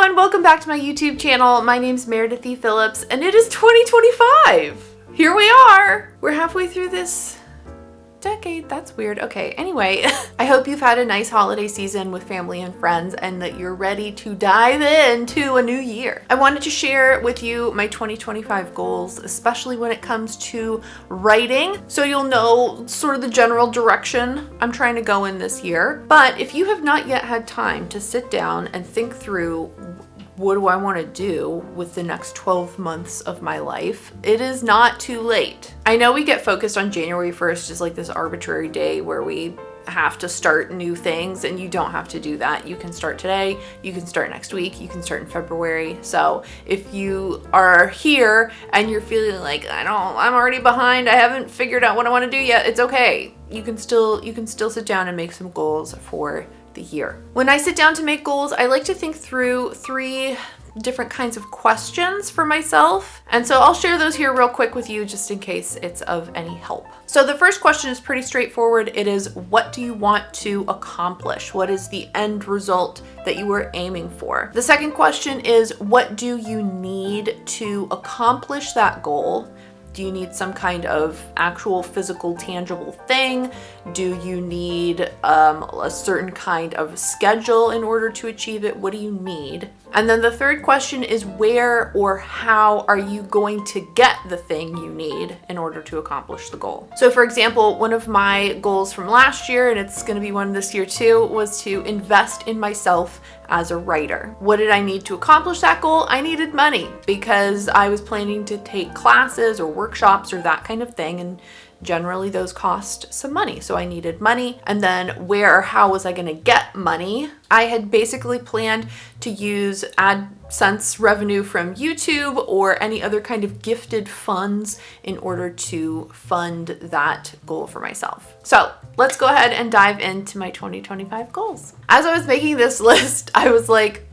everyone, welcome back to my YouTube channel. My name's Meredith E. Phillips and it is 2025. Here we are. We're halfway through this decade. That's weird. Okay, anyway, I hope you've had a nice holiday season with family and friends and that you're ready to dive into a new year. I wanted to share with you my 2025 goals, especially when it comes to writing, so you'll know sort of the general direction I'm trying to go in this year. But if you have not yet had time to sit down and think through what do I want to do with the next 12 months of my life, it is not too late. I know we get focused on January 1st as like this arbitrary day where we have to start new things, and you don't have to do that. You can start today, you can start next week, you can start in February. So if you are here and you're feeling like, I'm already behind, I haven't figured out what I want to do yet, it's okay. You can still sit down and make some goals for the year. When I sit down to make goals, I like to think through 3 different kinds of questions for myself. And so I'll share those here real quick with you just in case it's of any help. So the first question is pretty straightforward. It is, what do you want to accomplish? What is the end result that you were aiming for? The second question is, what do you need to accomplish that goal? Do you need some kind of actual physical, tangible thing? Do you need a certain kind of schedule in order to achieve it? What do you need? And then the third question is, where or how are you going to get the thing you need in order to accomplish the goal? So for example, one of my goals from last year, and it's going to be one this year too, was to invest in myself as a writer. What did I need to accomplish that goal? I needed money because I was planning to take classes or workshops or that kind of thing, and generally those cost some money. So I needed money. And then where or how was I going to get money? I had basically planned to use AdSense revenue from YouTube or any other kind of gifted funds in order to fund that goal for myself. So let's go ahead and dive into my 2025 goals. As I was making this list, I was like,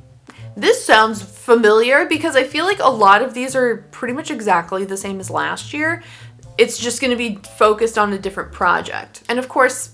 this sounds familiar because I feel like a lot of these are pretty much exactly the same as last year. It's just going to be focused on a different project. And of course,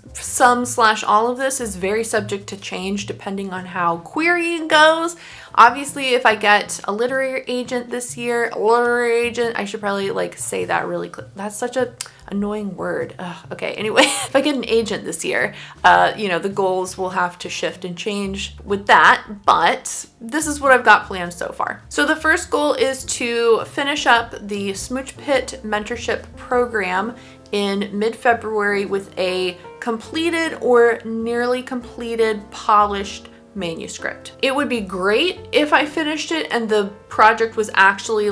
all of this is very subject to change depending on how querying goes. Obviously, if I get a literary agent this year, I should probably say that really quick. That's such a annoying word. Okay, anyway, if I get an agent this year, the goals will have to shift and change with that, but this is what I've got planned so far. So the first goal is to finish up the Smooch Pit mentorship program in mid-February with a completed or nearly completed, polished manuscript. It would be great if I finished it and the project was actually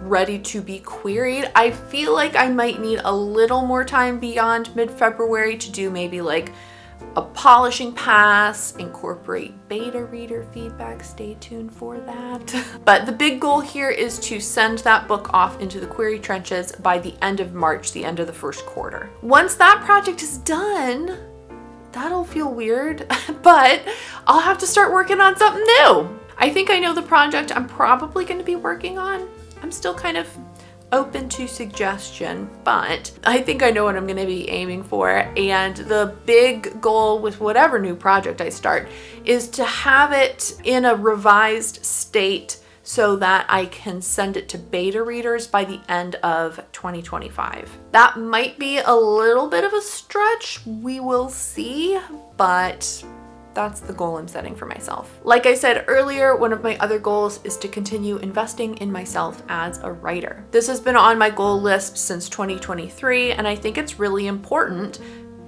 ready to be queried. I feel like I might need a little more time beyond mid-February to do maybe a polishing pass, incorporate beta reader feedback. Stay tuned for that. But the big goal here is to send that book off into the query trenches by the end of March, the end of the first quarter. Once that project is done, that'll feel weird, but I'll have to start working on something new. I think I know the project I'm probably going to be working on. I'm still kind of open to suggestion, but I think I know what I'm going to be aiming for. And the big goal with whatever new project I start is to have it in a revised state so that I can send it to beta readers by the end of 2025. That might be a little bit of a stretch. We will see, but that's the goal I'm setting for myself. Like I said earlier, one of my other goals is to continue investing in myself as a writer. This has been on my goal list since 2023, and I think it's really important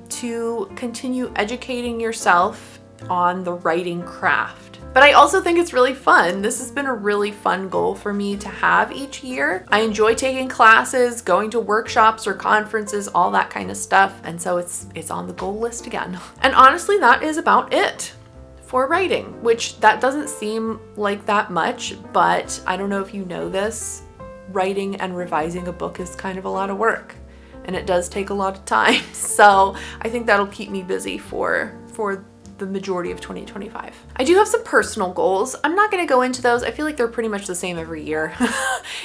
to continue educating yourself on the writing craft. But I also think it's really fun. This has been a really fun goal for me to have each year. I enjoy taking classes, going to workshops or conferences, all that kind of stuff. And so it's on the goal list again. And honestly, that is about it for writing, which that doesn't seem like that much, but I don't know if you know this, writing and revising a book is kind of a lot of work. And it does take a lot of time. So I think that'll keep me busy for the majority of 2025. I do have some personal goals. I'm not going to go into those. I feel like they're pretty much the same every year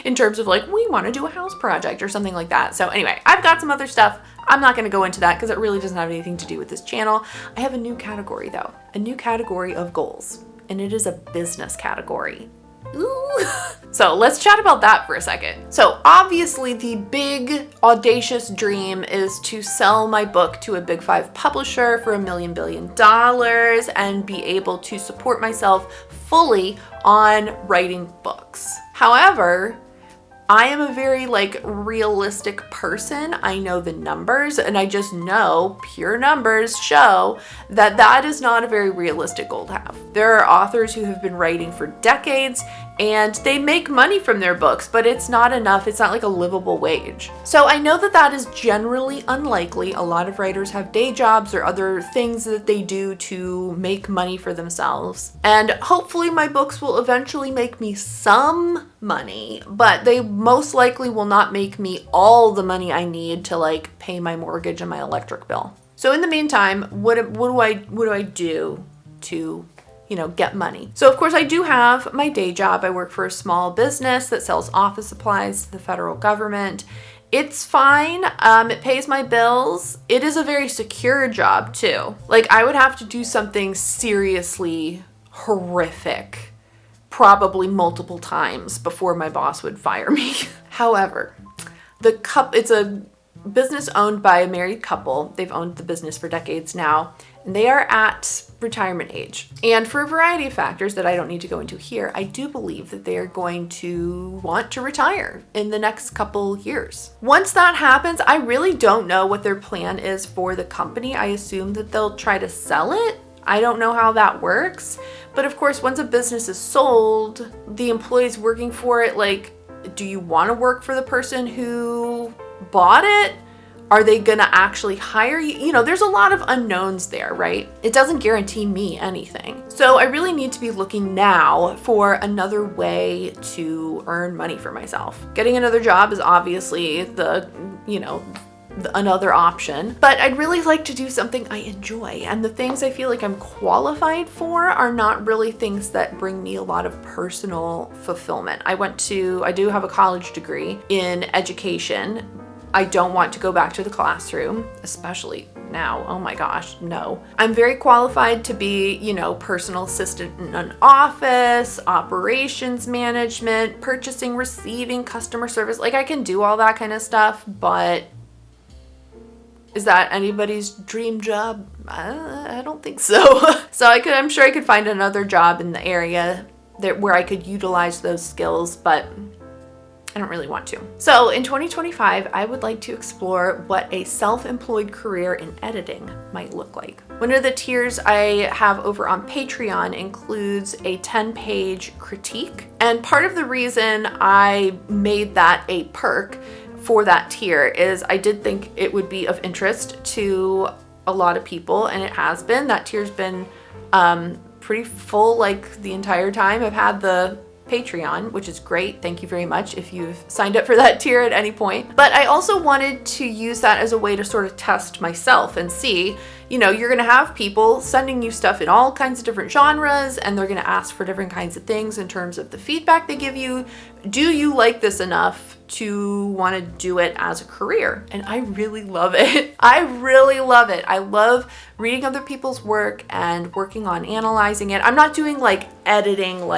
in terms of we want to do a house project or something like that. So anyway, I've got some other stuff. I'm not going to go into that because it really doesn't have anything to do with this channel. I have a new category though, a new category of goals. and it is a business category. Ooh. So let's chat about that for a second. So obviously the big audacious dream is to sell my book to a big 5 publisher for $1 billion and be able to support myself fully on writing books. However, I am a very realistic person. I know the numbers, and I just know pure numbers show that that is not a very realistic goal to have. There are authors who have been writing for decades and they make money from their books, but it's not enough. It's not like a livable wage. So I know that that is generally unlikely. A lot of writers have day jobs or other things that they do to make money for themselves. And hopefully my books will eventually make me some money, but they most likely will not make me all the money I need to pay my mortgage and my electric bill. So in the meantime, what do I do to get money? So of course I do have my day job. I work for a small business that sells office supplies to the federal government. It's fine. It pays my bills. It is a very secure job too. I would have to do something seriously horrific, probably multiple times before my boss would fire me. However, it's a business owned by a married couple. They've owned the business for decades now, and they are at retirement age. And for a variety of factors that I don't need to go into here, I do believe that they are going to want to retire in the next couple years. Once that happens, I really don't know what their plan is for the company. I assume that they'll try to sell it. I don't know how that works. But of course, once a business is sold, the employees working for it, do you want to work for the person who bought it? Are they gonna actually hire you? There's a lot of unknowns there, right? It doesn't guarantee me anything. So I really need to be looking now for another way to earn money for myself. Getting another job is obviously another option, but I'd really like to do something I enjoy. And the things I feel like I'm qualified for are not really things that bring me a lot of personal fulfillment. I do have a college degree in education. I don't want to go back to the classroom, especially now. Oh my gosh, no. I'm very qualified to be, personal assistant in an office, operations management, purchasing, receiving, customer service. I can do all that kind of stuff, but is that anybody's dream job? I don't think so. So I'm sure I could find another job in the area where I could utilize those skills, but I don't really want to. So in 2025, I would like to explore what a self-employed career in editing might look like. One of the tiers I have over on Patreon includes a 10-page critique. And part of the reason I made that a perk for that tier is I did think it would be of interest to a lot of people, and it has been. That tier's been pretty full the entire time I've had the Patreon, which is great. Thank you very much if you've signed up for that tier at any point. But I also wanted to use that as a way to sort of test myself and see, you're going to have people sending you stuff in all kinds of different genres, and they're going to ask for different kinds of things in terms of the feedback they give you. Do you like this enough to want to do it as a career? And I really love it. I really love it. I love reading other people's work and working on analyzing it. I'm not doing editing,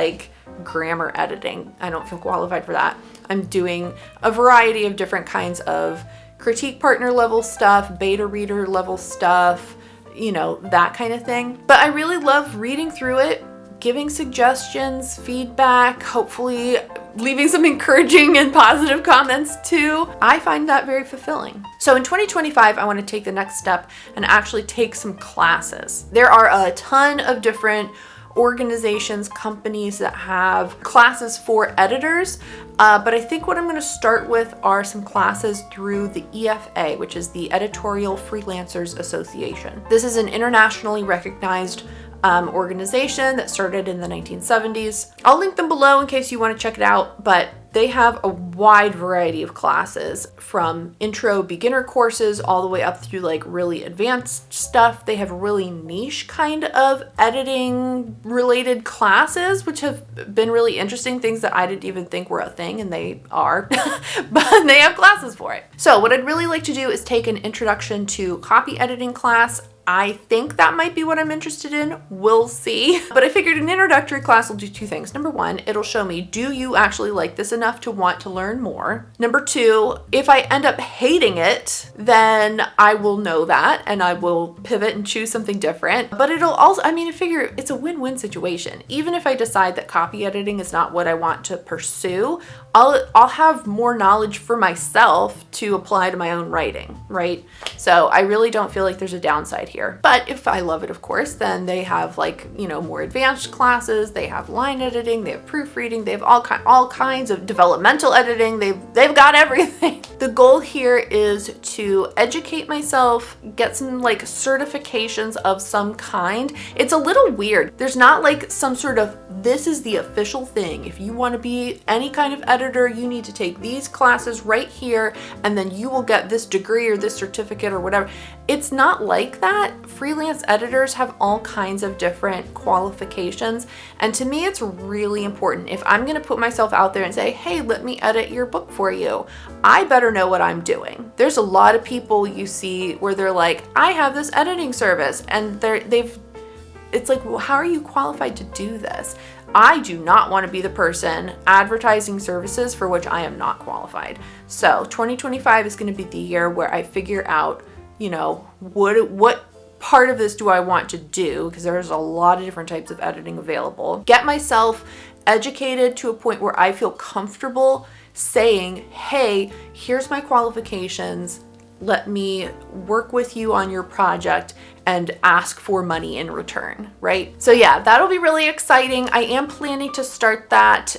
grammar editing. I don't feel qualified for that. I'm doing a variety of different kinds of critique partner level stuff, beta reader level stuff, that kind of thing. But I really love reading through it, giving suggestions, feedback, hopefully leaving some encouraging and positive comments too. I find that very fulfilling. So in 2025, I want to take the next step and actually take some classes. There are a ton of different organizations, companies that have classes for editors, but I think what I'm going to start with are some classes through the EFA, which is the Editorial Freelancers Association. This is an internationally recognized organization that started in the 1970s. I'll link them below in case you want to check it out, but they have a wide variety of classes, from intro beginner courses all the way up through really advanced stuff. They have really niche kind of editing related classes, which have been really interesting, things that I didn't even think were a thing, and they are, but they have classes for it. So what I'd really like to do is take an introduction to copy editing class. I think that might be what I'm interested in. We'll see. But I figured an introductory class will do two things. Number one, it'll show me, do you actually like this enough to want to learn more? Number two, if I end up hating it, then I will know that and I will pivot and choose something different. But it'll also, I mean, I figure it's a win-win situation. Even if I decide that copy editing is not what I want to pursue, I'll have more knowledge for myself to apply to my own writing, right? So I really don't feel like there's a downside here. But if I love it, of course, then they have like, you know, more advanced classes. They have line editing, they have proofreading, they have all kinds of developmental editing. They've got everything. The goal here is to educate myself, get some like certifications of some kind. It's a little weird. There's not like some sort of, this is the official thing. If you want to be any kind of editor, you need to take these classes right here, and then you will get this degree or this certificate or whatever. It's not like that. Freelance editors have all kinds of different qualifications. And to me, it's really important. If I'm going to put myself out there and say, hey, let me edit your book for you, I better know what I'm doing. There's a lot of people you see where they're like, I have this editing service, and it's like, well, how are you qualified to do this? I do not want to be the person advertising services for which I am not qualified. So 2025 is going to be the year where I figure out, you know, what part of this do I want to do? Because there's a lot of different types of editing available. Get myself educated to a point where I feel comfortable saying, hey, here's my qualifications. Let me work with you on your project and ask for money in return, right? So yeah, that'll be really exciting. I am planning to start that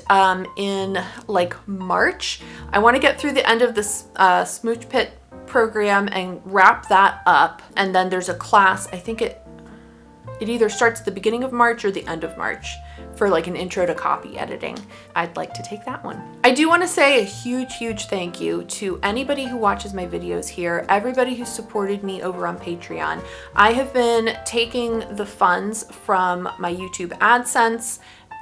in like March. I want to get through the end of this Smooch Pit program and wrap that up. And then there's a class, I think it either starts at the beginning of March or the end of March for like an intro to copy editing. I'd like to take that one. I do want to say a huge thank you to anybody who watches my videos here, everybody who supported me over on Patreon. I have been taking the funds from my YouTube AdSense,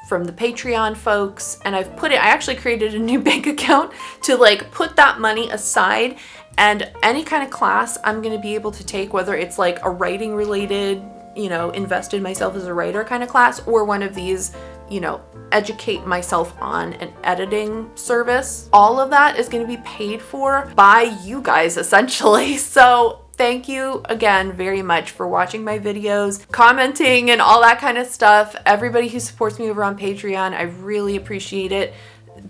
from the Patreon folks, and I actually created a new bank account to like put that money aside, and any kind of class I'm going to be able to take, whether it's like a writing related, you know, invest in myself as a writer kind of class, or one of these, you know, educate myself on an editing service. All of that is going to be paid for by you guys essentially. So thank you again very much for watching my videos, commenting and all that kind of stuff. Everybody who supports me over on Patreon, I really appreciate it.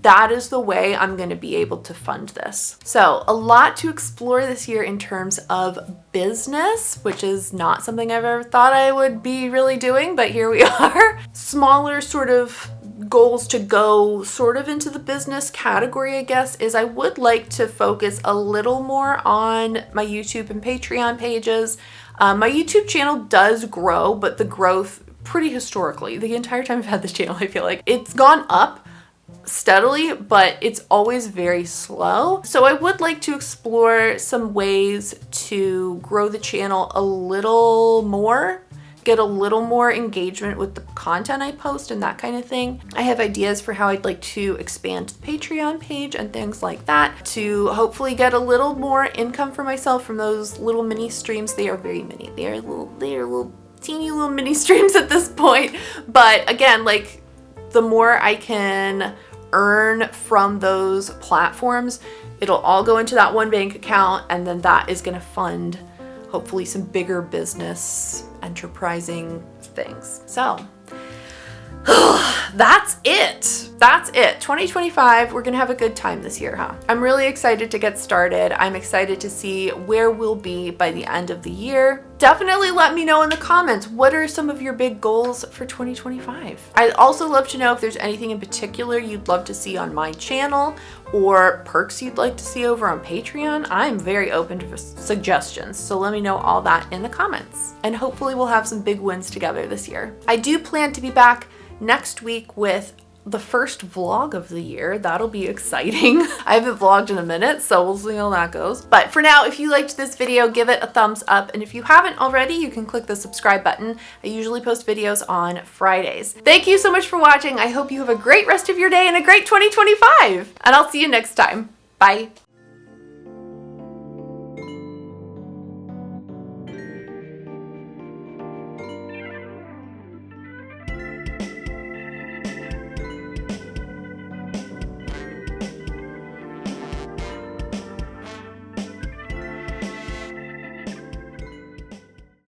That is the way I'm going to be able to fund this. So a lot to explore this year in terms of business, which is not something I've ever thought I would be really doing, but here we are. Smaller sort of goals to go sort of into the business category, I guess, is I would like to focus a little more on my YouTube and Patreon pages. My YouTube channel does grow, but the growth pretty historically, the entire time I've had this channel, I feel like it's gone up steadily, but it's always very slow. So I would like to explore some ways to grow the channel a little more, get a little more engagement with the content I post and that kind of thing. I have ideas for how I'd like to expand the Patreon page and things like that to hopefully get a little more income for myself from those little mini streams. They are very mini. They are little teeny little mini streams at this point. But again, like the more I can earn from those platforms, it'll all go into that one bank account, and then that is going to fund hopefully some bigger business enterprising things. So that's it. 2025, we're gonna have a good time this year, huh? I'm really excited to get started. I'm excited to see where we'll be by the end of the year. Definitely let me know in the comments, what are some of your big goals for 2025? I'd also love to know if there's anything in particular you'd love to see on my channel or perks you'd like to see over on Patreon. I'm very open to suggestions, so let me know all that in the comments. And hopefully we'll have some big wins together this year. I do plan to be back next week with the first vlog of the year. That'll be exciting. I haven't vlogged in a minute, so we'll see how that goes. But for now, if you liked this video, give it a thumbs up. And if you haven't already, you can click the subscribe button. I usually post videos on Fridays. Thank you so much for watching. I hope you have a great rest of your day and a great 2025. And I'll see you next time. Bye.